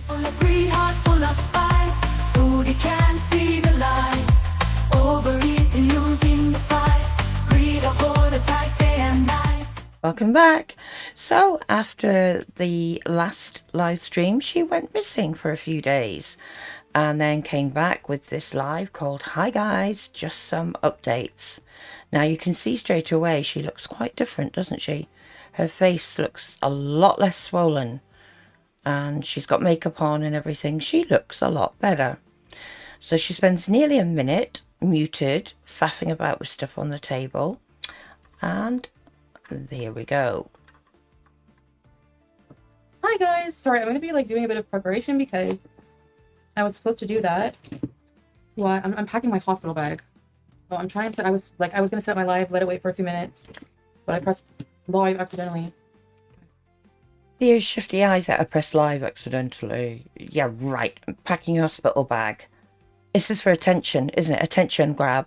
Full of greed, heart full of spite. Foodie can't see the light. Overeating, losing the fight. Greed, a hold attack day and night. Welcome back. So after the last live stream, she went missing for a few days and then came back with this live called Hi Guys, Just Some Updates. Now you can see straight away she looks quite different, doesn't she? Her face looks a lot less swollen and she's got makeup on and everything. She looks a lot better. So she spends nearly a minute muted, faffing about with stuff on the table, and there we go. Hi guys, sorry, I'm gonna be like doing a bit of preparation because I was supposed to do that. Well, I'm packing my hospital bag. So I'm trying to, I was gonna set my live, let it wait for a few minutes, but I pressed live accidentally. Here's shifty eyes at I pressed live accidentally. Yeah, right. I'm packing your hospital bag. This is for attention, isn't it? Attention grab.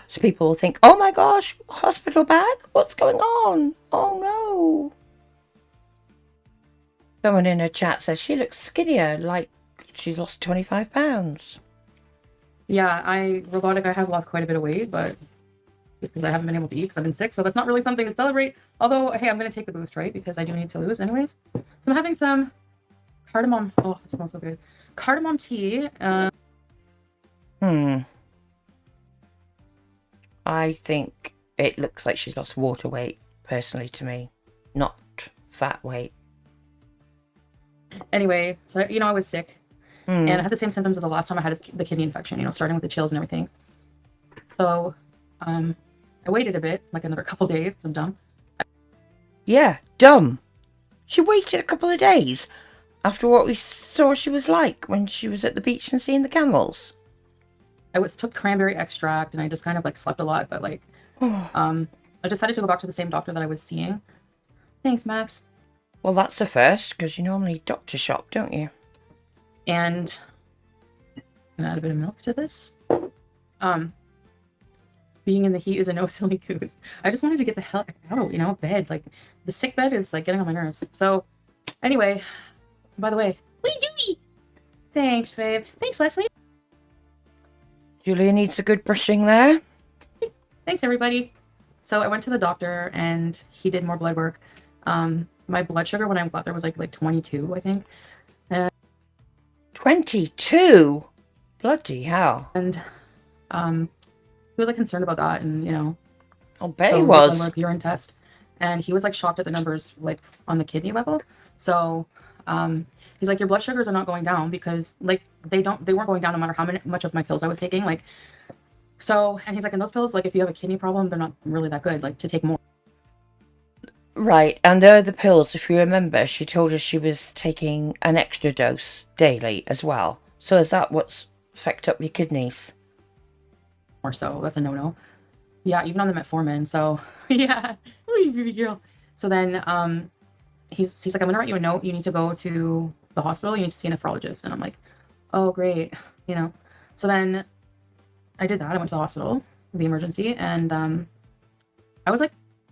So people will think, oh my gosh, hospital bag? What's going on? Oh no. Someone in her chat says she looks skinnier, like she's lost 25 pounds. Yeah, I have lost quite a bit of weight, but just because I haven't been able to eat because I've been sick, so that's not really something to celebrate. Although, hey, I'm gonna take the boost, right? Because I do need to lose anyways. So I'm having some cardamom. Oh, it smells so good. Cardamom tea. I think it looks like she's lost water weight, personally, to me, not fat weight. Anyway, so I was sick, and I had the same symptoms of the last time I had the kidney infection. Starting with the chills and everything. So, I waited a bit, like another couple days, because I'm dumb. Yeah, dumb. She waited a couple of days after what we saw she was like when she was at the beach and seeing the camels. I took cranberry extract and I just kind of like slept a lot, but like, I decided to go back to the same doctor that I was seeing. Thanks, Max. Well, that's the first, because you normally doctor shop, don't you? And I'm gonna add a bit of milk to this. Being in the heat is a no silly goose. I just wanted to get the hell out, bed. Like, the sick bed is like getting on my nerves. So, anyway, by the way, what do you do? Thanks, babe. Thanks, Leslie. Julia needs a good brushing there. Thanks, everybody. So I went to the doctor and he did more blood work. My blood sugar when I got there was like 22, I think. 22? Bloody hell. And he was like concerned about that, and I'll bet so he was. Blood work, urine test, and he was like shocked at the numbers like on the kidney level. So he's like, your blood sugars are not going down because like they weren't going down no matter how much of my pills I was taking. Like, so, and he's like, and those pills, like if you have a kidney problem, they're not really that good, like to take more. Right, and there are the pills, if you remember, she told us she was taking an extra dose daily as well. So is that what's fucked up your kidneys? Or so, that's a no-no. Yeah, even on the metformin, so yeah. Ooh, baby girl. So then he's like, I'm gonna write you a note, you need to go to the hospital, you need to see a nephrologist. And I'm like, oh great, So then I did that. I went to the hospital, the emergency, and I was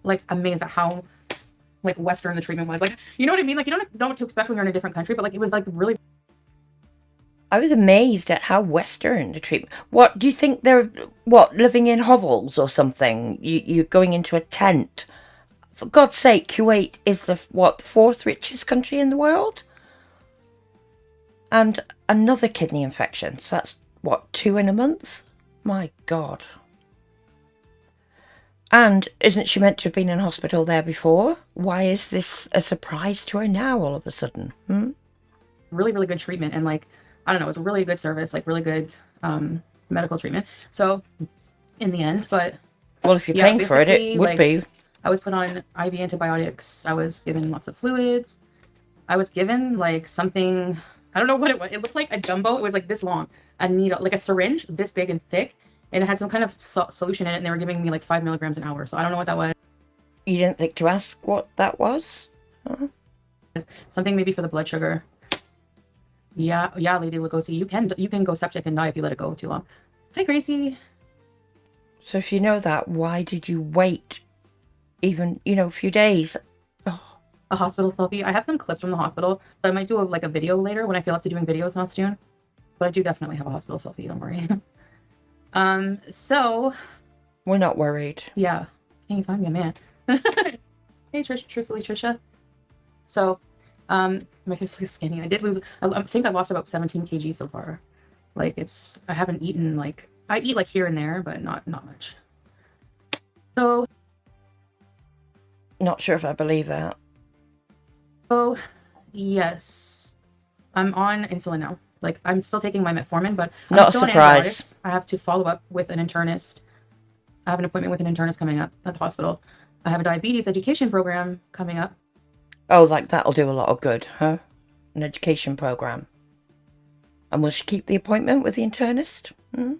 like amazed at how like Western the treatment was. Like, you know what I mean? Like, you don't know what to expect when you're in a different country, but like it was like really. I was amazed at how Western the treatment. What do you think they're living in hovels or something? You're going into a tent. For God's sake, Kuwait is the fourth richest country in the world, and another kidney infection. So that's 2 in a month. My God. And isn't she meant to have been in hospital there before? Why is this a surprise to her now all of a sudden? Really, really good treatment. And like, I don't know, it was a really good service, like really good medical treatment. So in the end, but... Well, if you're paying for it, it would be. I was put on IV antibiotics. I was given lots of fluids. I was given like something, I don't know what it was. It looked like a jumbo. It was like this long, a needle, like a syringe, this big and thick. And it had some kind of solution in it, and they were giving me like 5 milligrams an hour. So I don't know what that was. You didn't think to ask what that was? Something maybe for the blood sugar. Yeah, Lady Lugosi, you can go septic and die if you let it go too long. Hi, Gracie. So if you know that, why did you wait even, a few days? Oh. A hospital selfie. I have some clips from the hospital, so I might do like a video later when I feel up to doing videos, not soon. But I do definitely have a hospital selfie, don't worry. So We're not worried. yeah. Can you find me a man? Hey Trish, truthfully Trisha. So my face is skinny. I did lose, I think I've lost about 17 kg so far. Like I haven't eaten, like, I eat like here and there, but not much. So Not sure if I believe that. oh yes, I'm on insulin now. Like, I'm still taking my metformin, but I'm Not a still on surprise. antibiotics. I have to follow up with an internist. I have an appointment with an internist coming up at the hospital. I have a diabetes education program coming up. Oh, like that'll do a lot of good, huh? An education program. And will she keep the appointment with the internist? Hmm?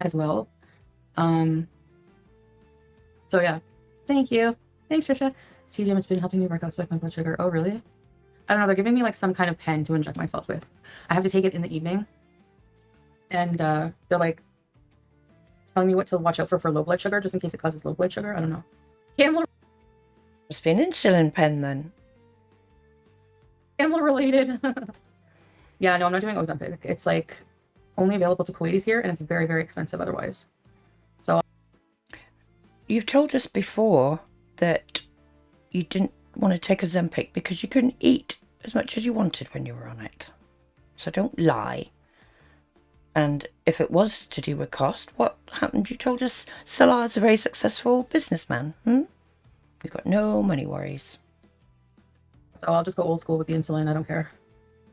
As well. So yeah, thank you. Thanks, Trisha. CGM has been helping me work out spike my blood sugar. Oh, really? I don't know. They're giving me like some kind of pen to inject myself with. I have to take it in the evening. And they're like telling me what to watch out for low blood sugar, just in case it causes low blood sugar. I don't know. Camel Must be an insulin pen then. related. Yeah, no, I'm not doing Ozempic. It's like only available to Kuwaitis here, and it's very, very expensive otherwise. So You've told us before that you didn't want to take Ozempic because you couldn't eat as much as you wanted when you were on it. So don't lie. And if it was to do with cost, what happened? You told us Salad's a very successful businessman. You've got no money worries. So I'll just go old school with the insulin. I don't care.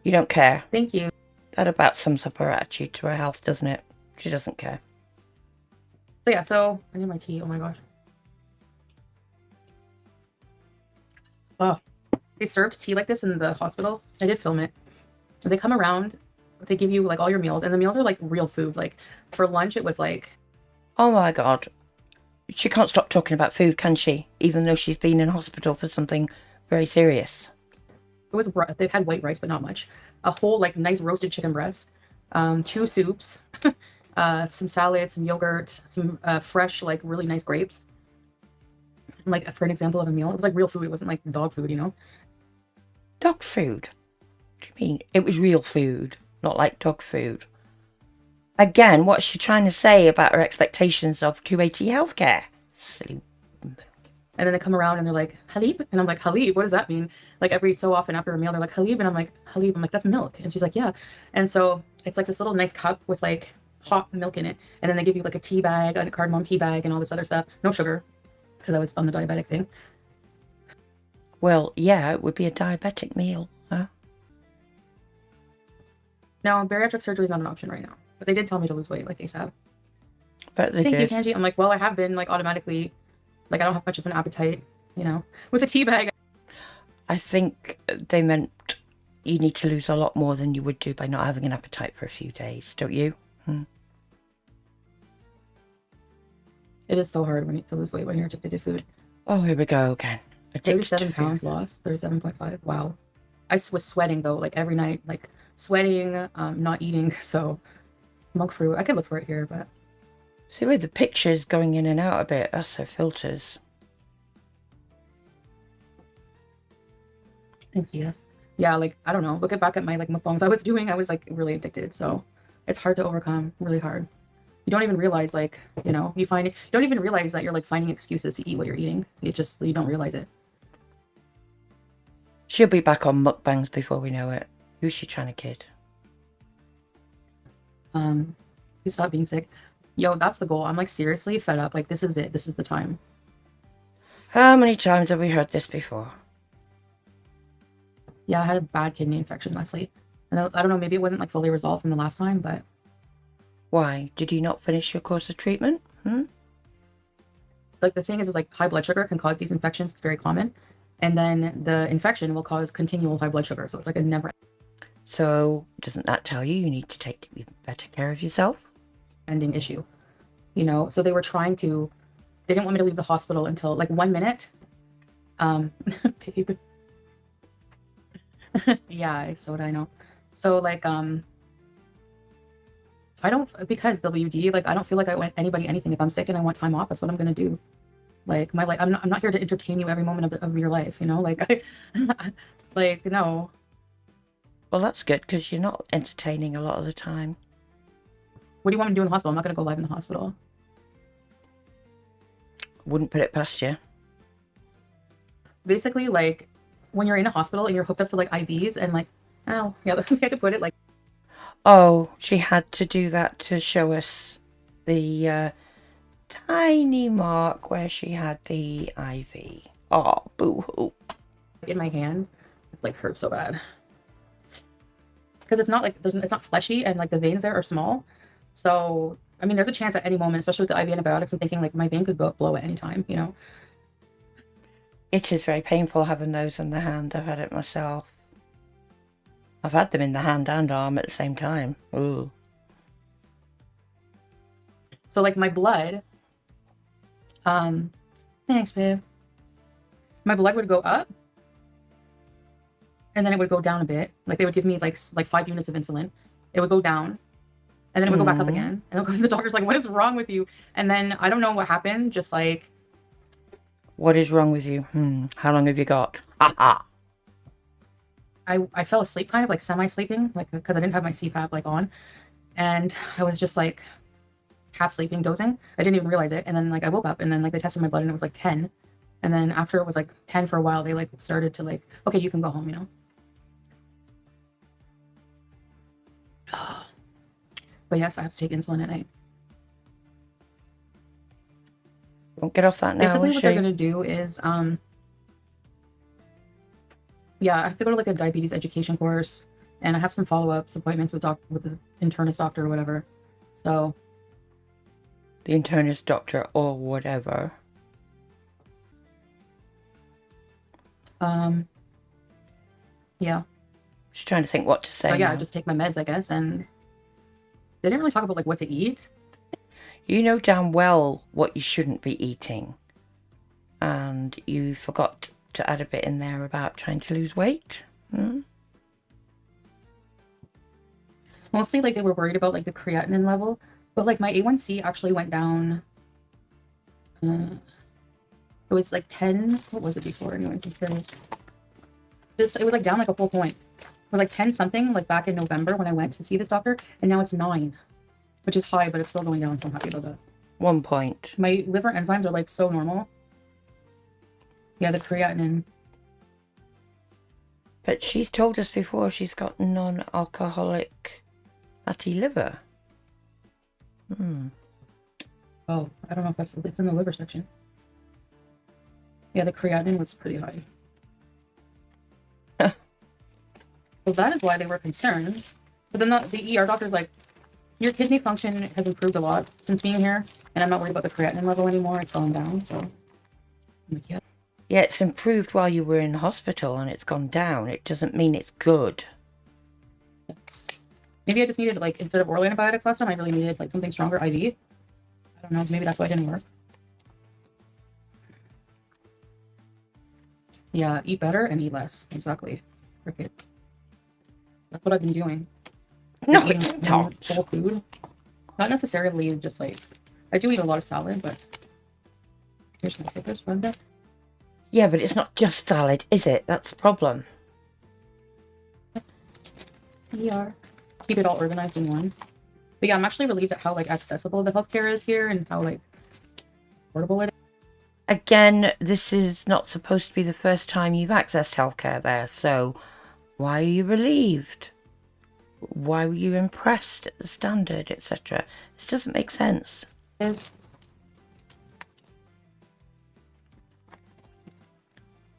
You don't care. Thank you. That about sums up her attitude to her health, doesn't it? She doesn't care. So yeah, so I need my tea. Oh my gosh. Oh, they served tea like this in the hospital. I did film it. They come around, they give you like all your meals, and the meals are like real food. Like for lunch, it was like, Oh my God. She can't stop talking about food, can she? Even though she's been in hospital for something very serious. it was, they had white rice, but not much. A whole like nice roasted chicken breast, 2 soups, some salad, some yogurt, some fresh, like really nice grapes. Like for an example of a meal, it was like real food. It wasn't like dog food, you know? Dog food? What do you mean? It was real food, not like dog food. Again, what's she trying to say about her expectations of QAT healthcare? Silly. And then they come around and they're like, Halib? And I'm like, Halib, what does that mean? Like every so often after a meal, they're like, Halib. And I'm like, Halib. I'm like, that's milk. And she's like, yeah. And so it's like this little nice cup with like hot milk in it. And then they give you like a tea bag, a cardamom tea bag, and all this other stuff. No sugar, because I was on the diabetic thing. Well, yeah, it would be a diabetic meal, huh? Now, bariatric surgery is not an option right now. But they did tell me to lose weight, like ASAP. But they Thank you, did. Kanji. I'm like, well, I have been like automatically, like I don't have much of an appetite, you know, with a tea bag. I think they meant you need to lose a lot more than you would do by not having an appetite for a few days, don't you? It is so hard when you to lose weight when you're addicted to food. Oh, here we go again. Addicted to 37 food. pounds lost, 37.5. Wow. I was sweating though, like every night, like sweating, not eating. So monk fruit, I could look for it here, but See with the pictures going in and out a bit, that's their filters. thanks, yes. Yeah, like, I don't know. Looking back at my like mukbangs I was doing, I was like really addicted. So it's hard to overcome, really hard. You don't even realize, like, you know, you don't even realize that you're like finding excuses to eat what you're eating. You don't realize it. She'll be back on mukbangs before we know it. Who's she trying to kid? To stop being sick. Yo, that's the goal. I'm like seriously fed up. Like, this is it. This is the time. How many times have we heard this before? Yeah, I had a bad kidney infection, Leslie. And I don't know, maybe it wasn't like fully resolved from the last time, but Why? Did you not finish your course of treatment? like the thing is like high blood sugar can cause these infections. It's very common. And then the infection will cause continual high blood sugar. So it's like a never So, doesn't that tell you need to take better care of yourself? ending issue, you know? So they didn't want me to leave the hospital until like 1 minute. Babe. Yeah, so would I know. So like, I don't, because WD, like, I don't feel like I want anybody anything. If I'm sick and I want time off, that's what I'm going to do. Like my life, I'm not here to entertain you every moment of your life, you know? Like like no. Well, that's good because you're not entertaining a lot of the time. What do you want me to do in the hospital? I'm not gonna go live in the hospital. Wouldn't put it past you. Basically, like when you're in a hospital and you're hooked up to like IVs and like, oh yeah, that's how to put it. Like, Oh, she had to do that to show us the tiny mark where she had the IV. Oh, boo-hoo. in my hand, it like hurts so bad because it's not like it's not fleshy and like the veins there are small. So I mean, there's a chance at any moment, especially with the IV antibiotics. I'm thinking like my vein could blow at any time, you know. It is very painful having those in the hand. I've had it myself. I've had them in the hand and arm at the same time. Ooh. So like my blood, thanks, babe. My blood would go up, and then it would go down a bit. Like they would give me like 5 units of insulin. It would go down, and then it would go back up again. And then the doctor's like, "What is wrong with you?" And then I don't know what happened. Just like, what is wrong with you? How long have you got? Ha I fell asleep, kind of like semi-sleeping, like because I didn't have my CPAP like on, and I was just like half sleeping, dozing. I didn't even realize it, and then like I woke up, and then like they tested my blood, and it was like 10, and then after it was like 10 for a while, they like started to like, okay, you can go home, you know. But yes, I have to take insulin at night. Won't get off that now. Basically, what they're gonna do is yeah, I have to go to like a diabetes education course, and I have some follow-ups appointments with the internist doctor or whatever. So the internist doctor or whatever. Yeah. Just trying to think what to say. Oh yeah, now. I just take my meds, I guess, and they didn't really talk about like what to eat. You know damn well what you shouldn't be eating, and you forgot to add a bit in there about trying to lose weight. Mostly like they were worried about like the creatinine level, but like my A1C actually went down. It was like 10. What was it before? Anyways, I'm curious. It was like down like a full point. It was like 10 something like back in November when I went to see this doctor, and now it's 9, which is high, but it's still going down, so I'm happy about that. 1 point. My liver enzymes are like so normal. Yeah, the creatinine. But she's told us before she's got non-alcoholic fatty liver. Oh, I don't know if it's in the liver section. Yeah, the creatinine was pretty high. So that is why they were concerned. But then the ER doctor's like, your kidney function has improved a lot since being here, and I'm not worried about the creatinine level anymore. It's gone down, so I'm like, yeah. Yeah, it's improved while you were in hospital and it's gone down. It doesn't mean it's good. Maybe I just needed, like, instead of oral antibiotics last time, I really needed like something stronger IV. I don't know, maybe that's why it didn't work. Yeah, eat better and eat less. Exactly. Cricket. That's what I've been doing. No, Eating it's not. whole food. Not necessarily just like, I do eat a lot of salad, but here's my papers, Brenda. Yeah, but it's not just salad, is it? That's the problem. Keep it all organized in one. But yeah, I'm actually relieved at how like accessible the healthcare is here and how like affordable it is. Again, this is not supposed to be the first time you've accessed healthcare there, so why are you relieved? Why were you impressed at the standard, etc.? This doesn't make sense.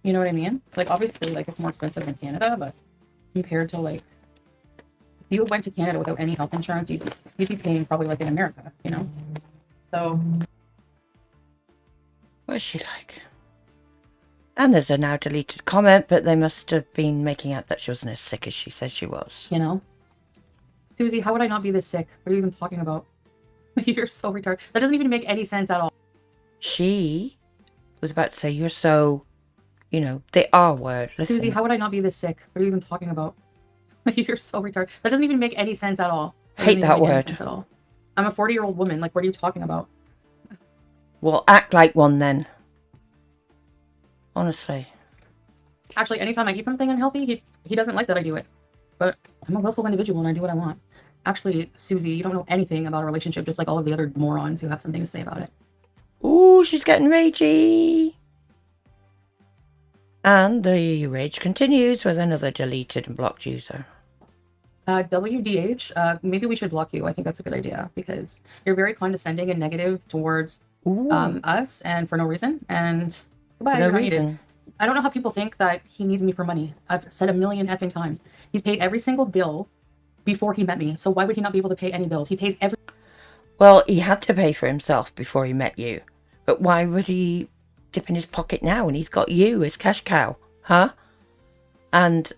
You know what I mean? Like, obviously, like, it's more expensive in Canada, but compared to, like, if you went to Canada without any health insurance, you'd be paying probably like in America, you know? So. What's she like? And there's a now deleted comment, but they must have been making out that she wasn't as sick as she said she was. You know? Susie, how would I not be this sick? What are you even talking about? You're so retarded. That doesn't even make any sense at all. She was about to say, you're so, you know, the R word. Listen. Susie, how would I not be this sick? What are you even talking about? You're so retarded. That doesn't even make any sense at all. Hate that word. At all. I'm a 40-year-old woman. Like, what are you talking about? Well, act like one then. honestly. Actually, anytime I eat something unhealthy, he doesn't like that I do it. But I'm a willful individual and I do what I want. Actually, Susie, you don't know anything about a relationship, just like all of the other morons who have something to say about it. Ooh, she's getting ragey. And the rage continues with another deleted and blocked user. WDH, maybe we should block you. I think that's a good idea because you're very condescending and negative towards us and for no reason. And goodbye, No you're not needed. reason. I don't know how people think that he needs me for money. I've said a million effing times. He's paid every single bill before he met me. So why would he not be able to pay any bills? He pays every... Well, he had to pay for himself before he met you. But why would he dip in his pocket now when he's got you as cash cow? Huh? And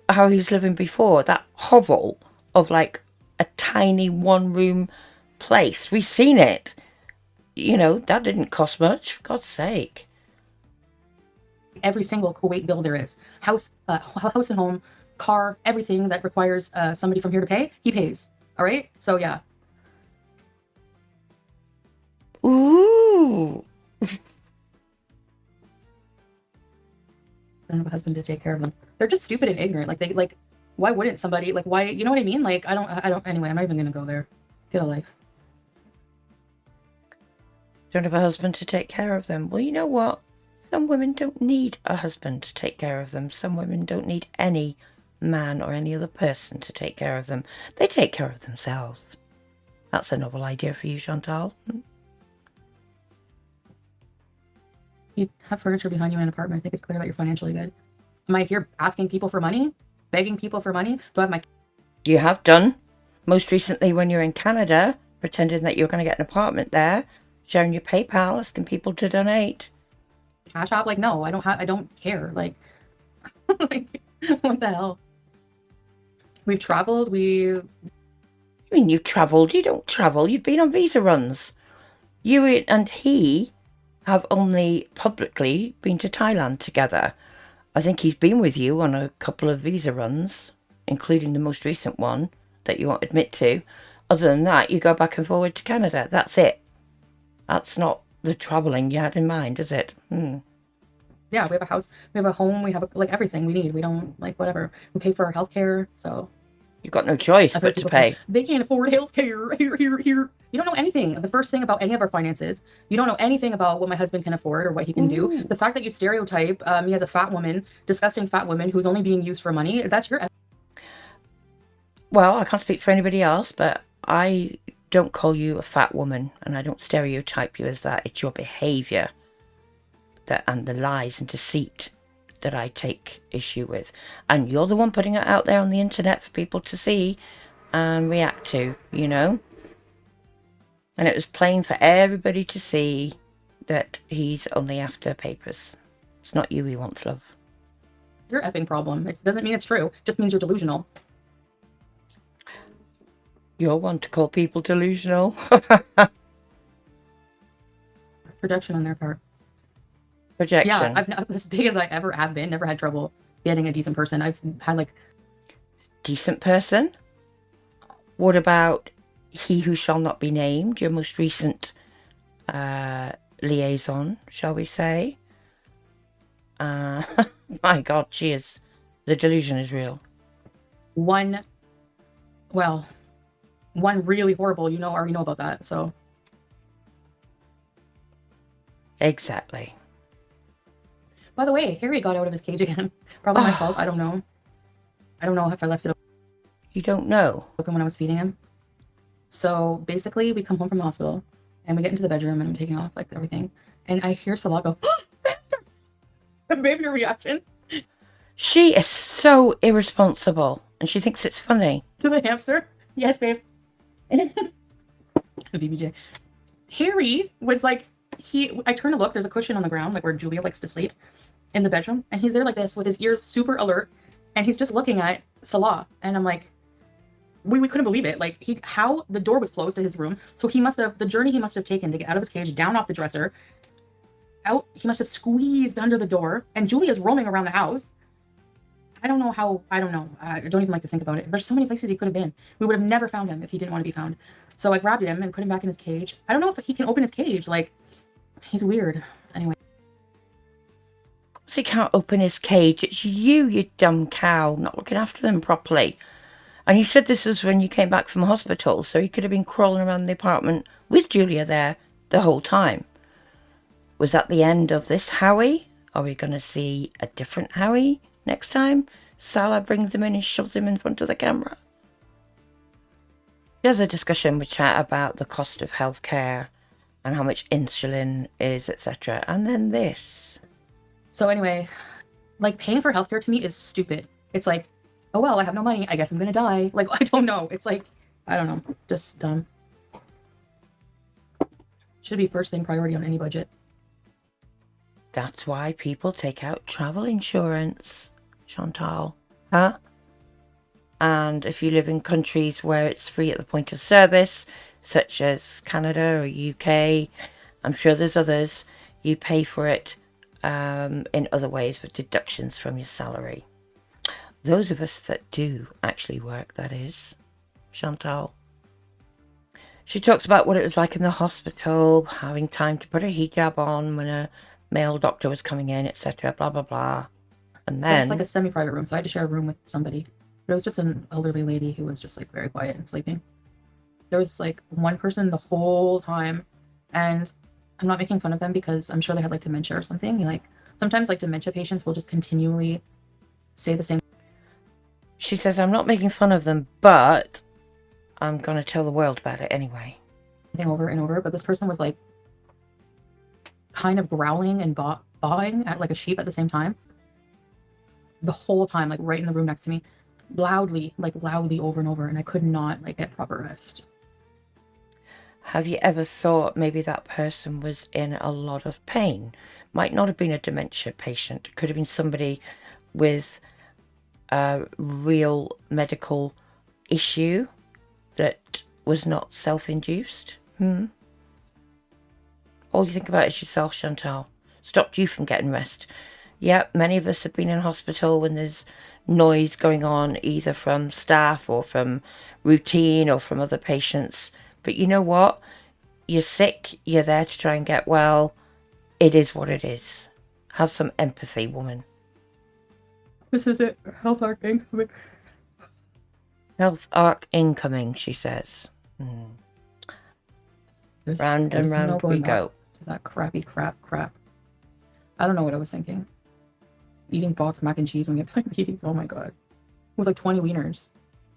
how he was living before, that hovel of like a tiny one-room place. We've seen it. You know, that didn't cost much, for God's sake. Every single Kuwait bill there is. House and home, car, everything that requires somebody from here to pay, he pays. All right? So, yeah. Ooh. I don't have a husband to take care of them. They're just stupid and ignorant. Like, why wouldn't somebody, like, why, you know what I mean? Like, I don't, anyway, I'm not even going to go there. Get a life. Don't have a husband to take care of them. Well, you know what? Some women don't need a husband to take care of them. Some women don't need any man or any other person to take care of them. They take care of themselves. That's a novel idea for you, Chantal. You have furniture behind you in an apartment. I think it's clear that you're financially good. Am I here asking people for money? Begging people for money? Do I have my... You have done. Most recently when you're in Canada, pretending that you're going to get an apartment there, sharing your PayPal, asking people to donate. Cash app? Like, no, I don't care. Like, like, what the hell? We've traveled, I mean, you've travelled. You don't travel. You've been on visa runs. You and he have only publicly been to Thailand together. I think he's been with you on a couple of visa runs, including the most recent one that you won't admit to. Other than that, you go back and forward to Canada. That's it. That's not the travelling you had in mind, is it? Yeah, we have a house, we have a home, we have like everything we need. We don't, like, whatever. We pay for our healthcare, so... You've got no choice but to pay. Say, they can't afford healthcare. Here. You don't know anything. The first thing about any of our finances, you don't know anything about what my husband can afford or what he can do. The fact that you stereotype me as a fat woman, disgusting fat woman who's only being used for money, that's your... Well, I can't speak for anybody else, but I don't call you a fat woman and I don't stereotype you as that. It's your behaviour and the lies and deceit that I take issue with. And you're the one putting it out there on the internet for people to see and react to, you know? And it was plain for everybody to see that he's only after papers. It's not you he wants, love. Your effing problem. It doesn't mean it's true. It just means you're delusional. You're one to call people delusional. Projection on their part. Projection. Yeah, I've not, as big as I ever have been, never had trouble getting a decent person. I've had like... Decent person? What about he who shall not be named, your most recent liaison, shall we say? My God, she is... The delusion is real. One really horrible, you know, I already know about that, so... Exactly. By the way, Harry got out of his cage again. Probably my fault. I don't know. I don't know if I left it You don't know? open when I was feeding him. So basically, we come home from the hospital and we get into the bedroom and I'm taking off like everything. And I hear Salah go, baby reaction She is so irresponsible and she thinks it's funny. to the hamster. Yes, babe. The BBJ. Harry was like, I turn to look, there's a cushion on the ground, like where Julia likes to sleep in the bedroom. And he's there like this with his ears super alert. And he's just looking at Salah. And I'm like, we couldn't believe it. Like how the door was closed to his room. So the journey he must have taken to get out of his cage, down off the dresser, out, he must have squeezed under the door. And Julia's roaming around the house. I don't know. I don't even like to think about it. There's so many places he could have been. We would have never found him if he didn't want to be found. So I grabbed him and put him back in his cage. I don't know if he can open his cage. Like, he's weird. Anyway. So he can't open his cage. It's you dumb cow, not looking after them properly. And you said this was when you came back from hospital, so he could have been crawling around the apartment with Julia there the whole time. Was that the end of this Howie? Are we going to see a different Howie next time? Salah brings him in and shoves him in front of the camera. There's a discussion with chat about the cost of healthcare and how much insulin is, etc. And then this. So anyway, like paying for healthcare to me is stupid. It's like, oh well, I have no money. I guess I'm gonna die. Like, I don't know. It's like, I don't know. Just dumb. Should be first thing priority on any budget. That's why people take out travel insurance, Chantal. Huh? And if you live in countries where it's free at the point of service, such as Canada or UK, I'm sure there's others, you pay for it in other ways with deductions from your salary. Those of us that do actually work, that is, Chantal. She talks about what it was like in the hospital, having time to put a hijab on when a male doctor was coming in, etc. Blah, blah, blah. And then... It's like a semi-private room, so I had to share a room with somebody. But it was just an elderly lady who was just like very quiet and sleeping. There was like one person the whole time, and I'm not making fun of them because I'm sure they had like dementia or something. Like sometimes like dementia patients will just continually say the same. She says, I'm not making fun of them, but I'm going to tell the world about it anyway. Thing over and over, but this person was like kind of growling and bawing at like a sheep at the same time. The whole time, like right in the room next to me, loudly over and over, and I could not like get proper rest. Have you ever thought maybe that person was in a lot of pain? Might not have been a dementia patient. It could have been somebody with a real medical issue that was not self-induced. All you think about is yourself, Chantal. Stopped you from getting rest. Yep, many of us have been in hospital when there's noise going on, either from staff or from routine or from other patients. But you know what? You're sick. You're there to try and get well. It is what it is. Have some empathy, woman. This is it. Health arc incoming. Health arc incoming, she says. Round and round we go. To that crappy crap. I don't know what I was thinking. Eating boxed mac and cheese when you get diabetes. Oh my god. With like 20 wieners.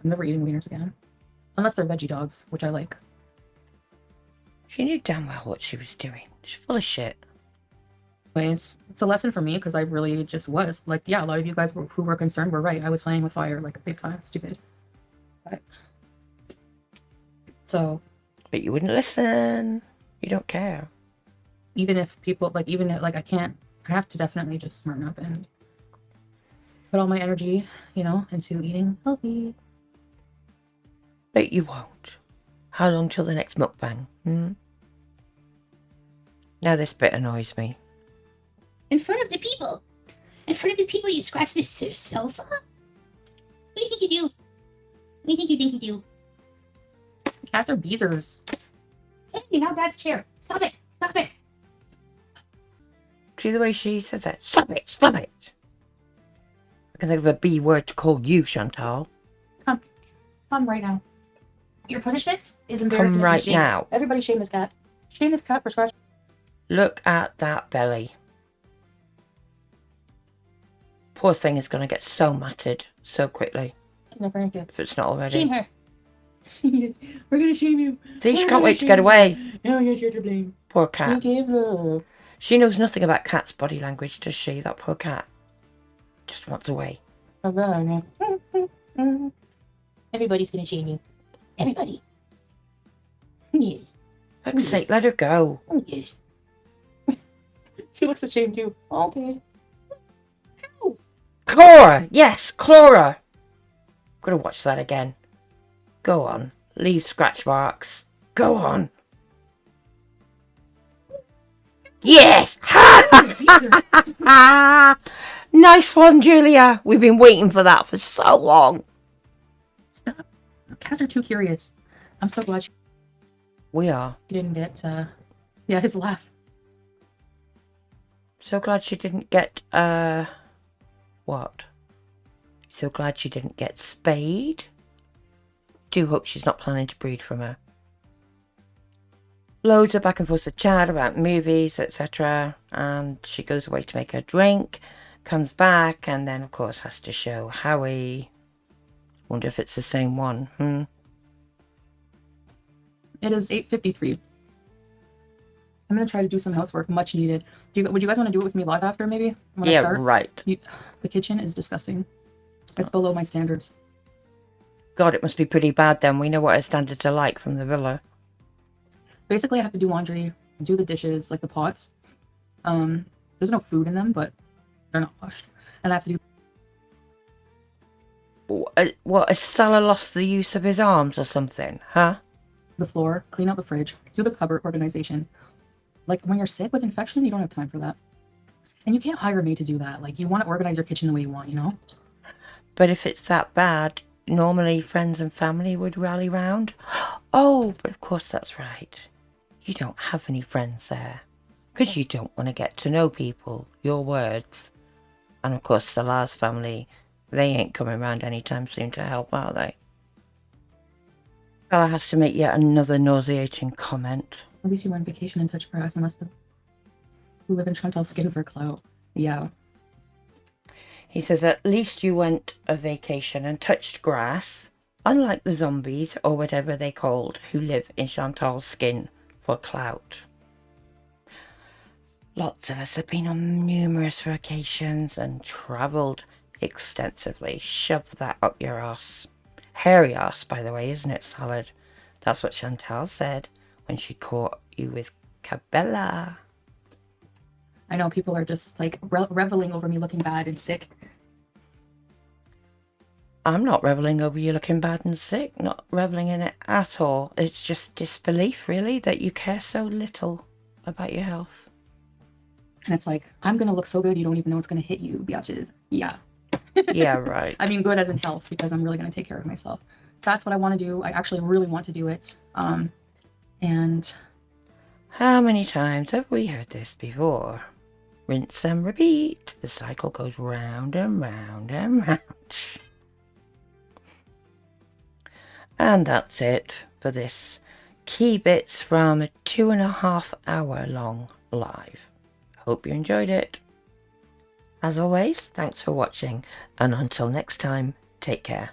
I'm never eating wieners again. Unless they're veggie dogs, which I like. She knew damn well what she was doing. She's full of shit. Anyways, it's a lesson for me because I really just was. Like, yeah, a lot of you guys who were concerned were right. I was playing with fire like a big time. Stupid. But... So... But you wouldn't listen. You don't care. Even if people, like, I can't, I have to definitely just smarten up and put all my energy, you know, into eating healthy. But you won't. How long till the next mukbang? Now this bit annoys me. In front of the people. In front of the people, you scratch this sofa? What do you think you do? What do you think you do? Cats are beezers. Hey, you're now Dad's chair. Stop it. Stop it. See the way she says that? Stop it. Stop it. I can think of a B word to call you, Chantal. Come right now. Your punishment is embarrassing. Come right now. Everybody shame this cat. Shame this cat for scratching. Look at that belly. Poor thing is going to get so matted so quickly. No, thank you. If it's not already. Shame her. Yes, we're gonna shame you. See, she can't wait to get away. Oh, yes, you're to blame. Poor cat. We gave love. She knows nothing about cats' body language, does she? That poor cat. Just wants away. Everybody's gonna shame you. Everybody. Yes. For fuck's sake, let her go. Oh, yes. She looks ashamed too. Okay. Clara! Yes, Clara! I'm gonna watch that again. Go on. Leave scratch marks. Go on. Yes! Nice one, Julia. We've been waiting for that for so long. Stop. Cats are too curious. I'm so glad she We are. didn't get, his laugh. So glad she didn't get, what? So glad she didn't get spayed. Do hope she's not planning to breed from her. Loads of back and forth with chat about movies, etc. And she goes away to make her drink, comes back, and then of course has to show Howie. Wonder if it's the same one. It is 8:53. I'm gonna try to do some housework, much needed. Would you guys want to do it with me live after, maybe? When I start? Right. The kitchen is disgusting. It's below my standards. God, it must be pretty bad then. We know what her standards are like from the villa. Basically, I have to do laundry, do the dishes, like the pots. There's no food in them, but they're not washed. And I have to do... What, has Salah lost the use of his arms or something, huh? the floor, clean out the fridge, do the cupboard organization. Like, when you're sick with infection, you don't have time for that. And you can't hire a maid to do that. Like, you want to organize your kitchen the way you want, you know? But if it's that bad, normally friends and family would rally round. Oh, but of course that's right. You don't have any friends there. Because you don't want to get to know people, your words. And of course Salah's family, they ain't coming round anytime soon to help, are they? Salah has to make yet another nauseating comment. At least you went on vacation and touched grass, unless the who live in Chantal's skin for clout. Yeah. He says, at least you went a vacation and touched grass, unlike the zombies, or whatever they're called, who live in Chantal's skin for clout. Lots of us have been on numerous vacations and travelled extensively. Shove that up your arse. Hairy arse, by the way, isn't it, Salad? That's what Chantal said when she caught you with Cabela. I know people are just like reveling over me looking bad and sick. I'm not reveling over you looking bad and sick, not reveling in it at all. It's just disbelief, really, that you care so little about your health. And it's like, I'm going to look so good, you don't even know what's going to hit you, biatches. Yeah. Yeah, right. I mean, good as in health, because I'm really going to take care of myself. That's what I want to do. I actually really want to do it. And how many times have we heard this before? Rinse and repeat. The cycle goes round and round and round. And that's it for this key bits from a 2.5 hour long live. Hope you enjoyed it. As always, thanks for watching, and until next time, take care.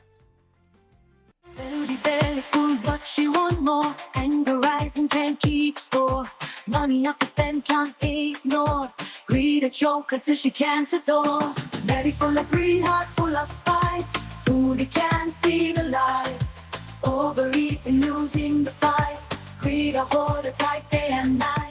Belly full, but she want more. Anger rising, can't keep score. Money off the spend, can't ignore. Greed a choker till she can't adore. Belly full of greed, heart full of spite. Foodie can't see the light. Overeating, losing the fight. Greed a hold her tight day and night.